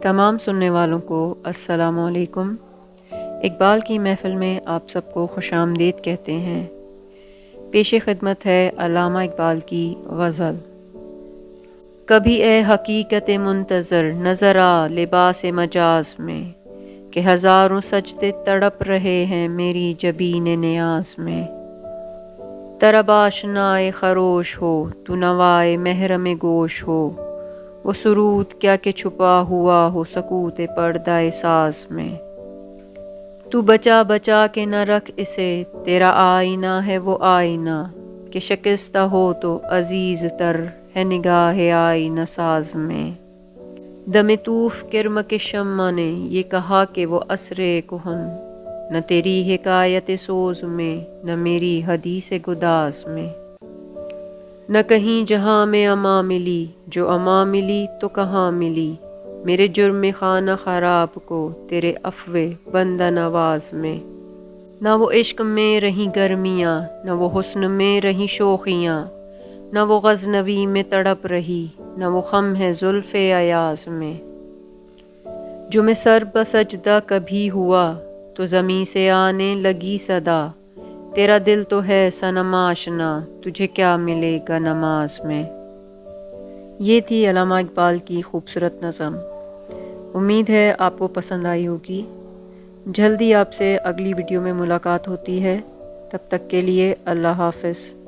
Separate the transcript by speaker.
Speaker 1: تمام سننے والوں کو السلام علیکم۔ اقبال کی محفل میں آپ سب کو خوش آمدید کہتے ہیں۔ پیش خدمت ہے علامہ اقبال کی غزل۔ کبھی اے حقیقت منتظر نظر آ لباس مجاز میں، کہ ہزاروں سجدے تڑپ رہے ہیں میری جبین نیاز میں۔ طرب آشنائے خروش ہو تو نوائے محرم گوش ہو، وہ سرود کیا کہ چھپا ہوا ہو سکوت پردہ ساز میں۔ تو بچا بچا کے نہ رکھ اسے، تیرا آئینہ ہے وہ آئینہ، کہ شکستہ ہو تو عزیز تر ہے نگاہ آئینہ ساز میں۔ دم طوف کرم کے شمع نے یہ کہا کہ وہ عصر کہن، نہ تیری حکایت سوز میں نہ میری حدیث گداز میں۔ نہ کہیں جہاں میں اما ملی، جو اما ملی تو کہاں ملی، میرے جرم خانہ خراب کو تیرے عفو بندہ نواز میں۔ نہ وہ عشق میں رہیں گرمیاں، نہ وہ حسن میں رہیں شوخیاں، نہ وہ غزنوی میں تڑپ رہی، نہ وہ خم ہے زلف ایاز میں۔ جو میں سر بسجدہ کبھی ہوا تو زمیں سے آنے لگی صدا، تیرا دل تو ہے صنم آشنا، تجھے کیا ملے گا نماز میں۔ یہ تھی علامہ اقبال کی خوبصورت نظم۔ امید ہے آپ کو پسند آئی ہوگی۔ جلدی آپ سے اگلی ویڈیو میں ملاقات ہوتی ہے، تب تک کے لیے اللہ حافظ۔